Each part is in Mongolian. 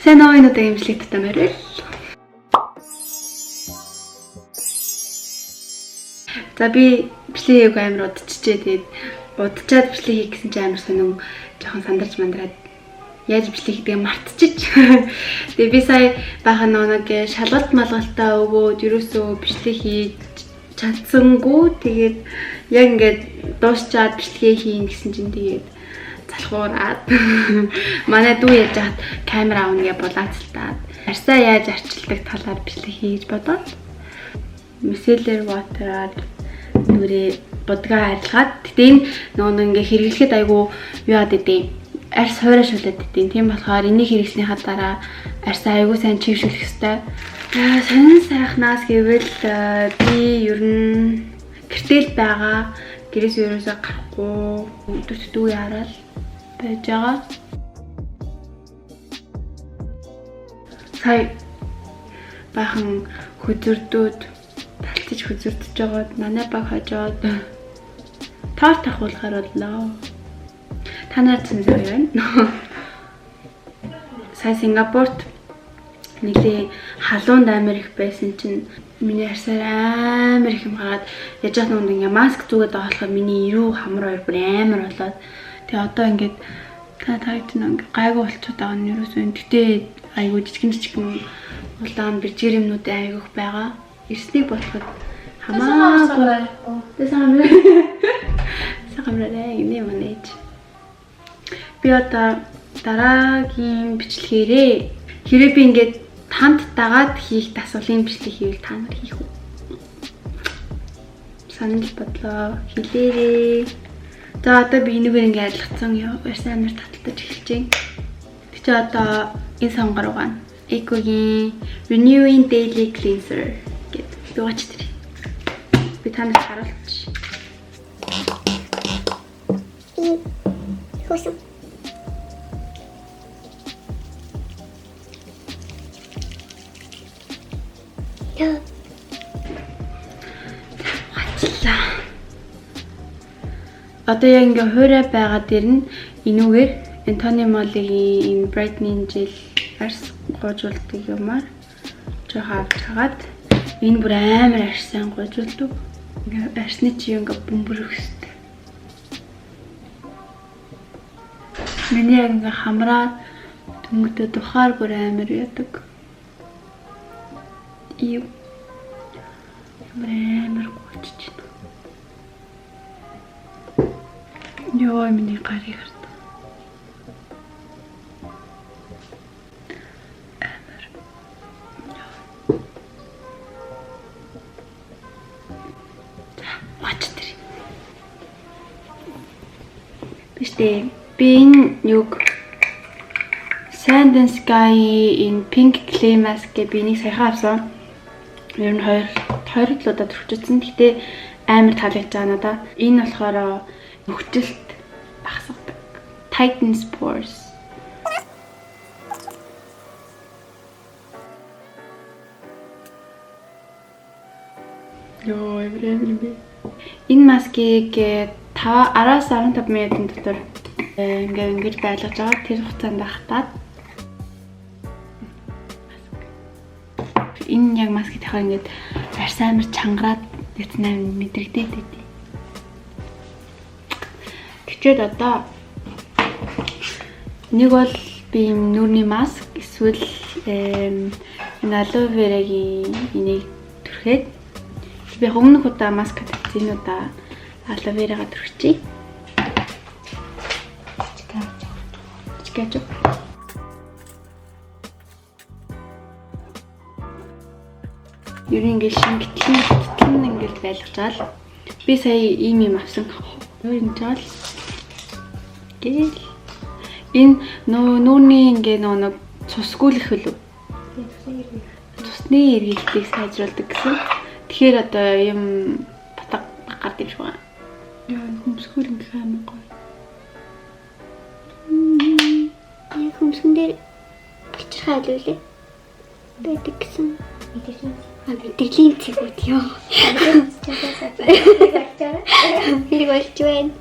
Сайн уу энэ удаагийн имжлэг татамаар. За би бичлэг хийх амар удчихжээ. Тэгээд удчаад бичлэг хийх гэсэн чинь амар сонин жоохон сандарч мандраад яаж бичлэг хийдгээ мартчих. Тэгээд би сая бахан нэг шалгалт малгалтаа өгөөд ерөөсөө бичлэг хийж чадсангүй. Тэгээд яг ингээд дуусчаад бичлэгээ хийн гэсэн чинь тэгээд залхуураад манай дүү яаж хаад камер аавна гэж булаацалтаад арьсаа яаж арчилдаг талаар бичлэг хийж бодоод мисэлэр ватераар нүрээ будгаа арилгаад тэгтээ энэ нөгөө ингээ хэрэглэхэд айгу юу яад идэв арьс хуурай шүлээд идэв. Тийм болохоор энийг хэрэглэснийхаа дараа арьсаа айгу сайн чившүүлэх ёстой. Сонин сайхнаас гэвэл би ер нь гэртэл байгаа гэрээс ерөөсөө гарахгүй дүү яарал байж байгаа. Сая бахан хөзөрдөөд талтаж хөзөрдөж байгаад манай баг хажууд торт ахуулахаар боллоо. Та нар зэнзээ байна. Сая Сингапурт нэлийн халуунд амар их байсан чинь миний арьсаар амар их юм хагаад яж хат нүнд ингээ маск зүгээд байгаа болохоор миний эрүү хамар хоёр бүр амар болоод тэгээ одоо ингээд тагт нэг гайгүй болчиход байгаа нь ерөөсөө тэгтээ айгүй жижигэн улаан бэржгэр юмнууд айгүйх байгаа. Ирснийг болоход хамаагүй. Сагамраа энэ манэж. Би одоо дараагийн бичлэгээрээ хэрэг би ингээд танд дагаад хийх асуулын бичлэг хийвэл та нар хийх үү? Санал бодлоо хэлээрээ. За одоо би энэгээр ингээд арилгацсан ярьсан амар таталтаж эхэлж байна. Тэг чи одоо энэ сонгор угаана. Ecoгийн Renewing Daily Cleanser гэдэг дугаач тэр. Би танаас харуулчих. Хөсөн. Одоо яг ингээ хуурай байгаа дэр нь энүүгээр Anthony Molle-ийн Brightening Gel арьс гоожуулдаг юмар жоохон авч хагаад энэ бүр амар арьсан гоожуулдаг. Ингээ арьсны чи ингээ бөмбөрөх хэвээр. Миний яг ингээ хамраа дөнгөдөө тухаар бүр амар ядаг. Ив амар гоочч байна. Ёо миний гарыг харт. Биштэй би энэ юг Sand and Sky in Pink Clay Mask гэж би нэг саяхан авсан. Ер нь хоёр удаа төрчихсөн. Гэхдээ амар таалагдж байгаа надаа. Энэ болохоор хөвчлөлт багасгадаг. Tighten Pores. Ёо, эврэмби. Энэ маскыг 10-аас 15 минутын дотор ингэж байлгаж байгаа. Тэр хугацаанд хатаад энэ яг маск гэхээ ингэж арьс амар чангараад яцнаа мэдрэгдээд байдیں۔ Тэгчээд одоо нэг бол би юм нүрний маск эсвэл энэ aloe vera-гийн энийг түрхээд би өмнөх удаа маск тавьсан энэ удаа aloe vera-га түрхчихье. Чикач. Ер нь ингээл шингэтлэн ингээл байлгачаал. Би сая ийм авсан. Юу юм жаал. Гэл. Энэ нүүрний ингээ нэг цусгүйлэх хөлөө. Цусны эргэлтийг сайжруулдаг гэсэн. Тэгэхээр одоо юм батга гардаг шүү. Яа, хөмсгөл ингээ амар гоё. Хөмсгөн дээр бичрэх хайлуулээ. Байдаг гэсэн. Мэдрэлийн цэгүүд ёо. Хэрэг болж байна.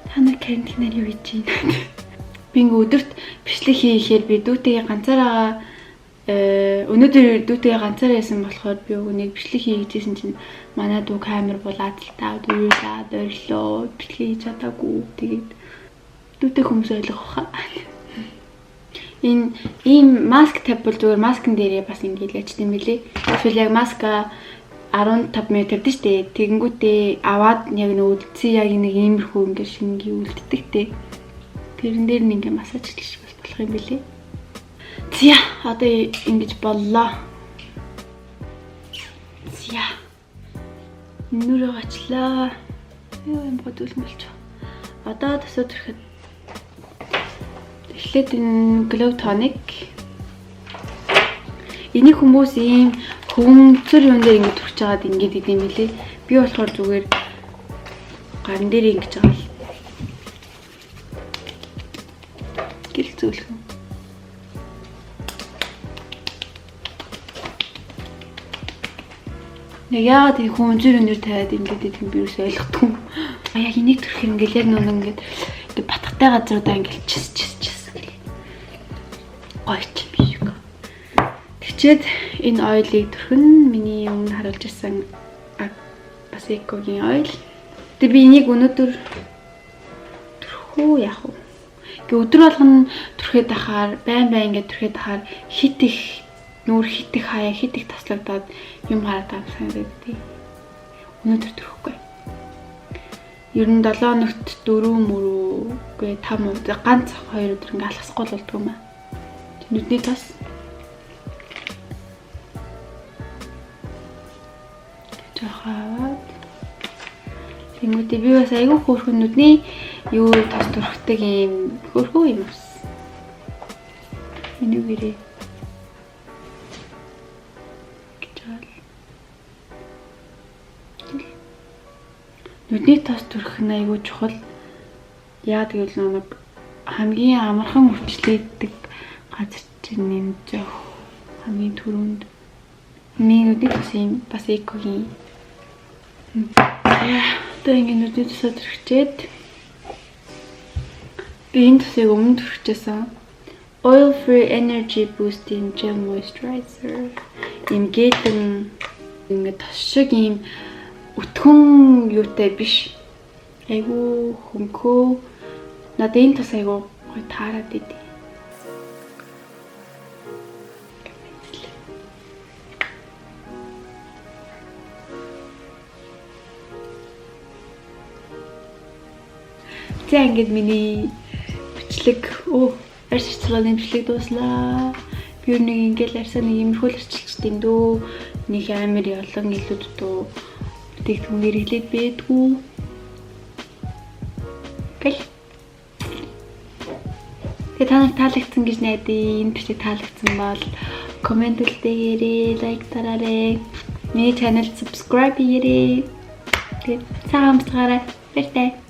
Та нар кантинаар юу хийж байна? Би ингээ өдөрт бичлэг хийхээр би дүүтэйгээ ганцаараа өнөөдөр дүүтэйгээ ганцаараа ясан болохоор би өнийг бичлэг хийгээжсэн чинь манай дүү камер булаад л таа дүүлээд орлоо бичлэг хийж чадаагүй. Тэгээд дүүтэй хүмүүс ойлгох хаа. Энэ ийм маск тавьбал зүгээр маскын дээрээ бас ингээ л ячт юм билий. Эсвэл яг маска 15 минут тавьдээ штэ. Тэгэнгүүтээ аваад яг нүүдэлцээ яг нэг иймэрхүү ингээ шингээ үлддэг те. Тэрэн дээр нэг ингээ массаж хийх бас болох юм билий. Зя одоо ингэж боллоо. Зя. Нүрээ гачлаа. Юу юм бодвол болчих. Одоо тасаа төрөхөд эхлээд энэ Glow Tonic. Энийг хүмүүс ийм хөвгөнцөр юм дээр ингэ төрж байгаад ингэж идэм билээ. Би болохоор зүгээр гарын дээр ингэж байгаа л. Гэл зөөлөх юм. Яг яагаад энэ хөвгөнцөр юм дээр тавиад ингэж идэм би юус ойлгохгүй. Яг энийг төрөх юм ингээл яг нүн ингэж батгатай газруудаа ингэж чис гэл. Гойч биш үү. Тэгчээд энэ ойлыг төрхөн миний өмнө харуулж ирсэн бас экогийн ойл. Тэгээ би энийг өнөөдөр төрхөө яах вэ? Өдөр болгон түрхэд ахаар байн ингээд түрхэд ахаар хит их нүүр хит их хаяа хит их таслагдаад юм хараад байгаа санагдав тий. Өнөөдөр төрөхгүй. Ер нь 7 өнөخت 4 мөрөөгүй 5 өдөр ганц 2 өдөр ингээд алхасгүй болдгоо юм аа. Нүдний тас жахаад тэгмүүдээ би бас айгүй хөөрхөн нүдний юу тас төрхтэй юм хөөрхөө юм бас. Энэ үгээрээ нүдний тас төрөх нь айгүй чухал. Яа тэгвэл нэг хамгийн амархан өвчлөгддөг газар чинь нэм жоох хамгийн түрүүнд миний нүдний тас юм бас экогийн. Одоо ингэ нүдний тасаа төрчихээд би энэ тасыг өмнө төрчихсэн. Oil Free Energy Boosting Gel Moisturizer. Им гэлэн ингэ тас шиг юм өтгөн юутай биш. Айгу хөнгөө. Надад энэ тас айгу гоё таарад идэв. За ингэж миний бичлэг арьс арчилгааны бичлэг дууслаа. Би нэг ингээл арьсаа нэг иймэрхүү арчилчихдээ юм дөө. Нэг амар олон илүүд дөө. Тэгтгүүн хэрэглээд байдгүй. Гэл. Тэгээ та нарт таалагдсан гэж найдаа. Энэ бичлэг таалагдсан бол комент үлдээгээрэй, лайк дараарай. Миний channel subscribe хийгээрэй. Тэгээ сайн хамтлагаарай. Баяртай.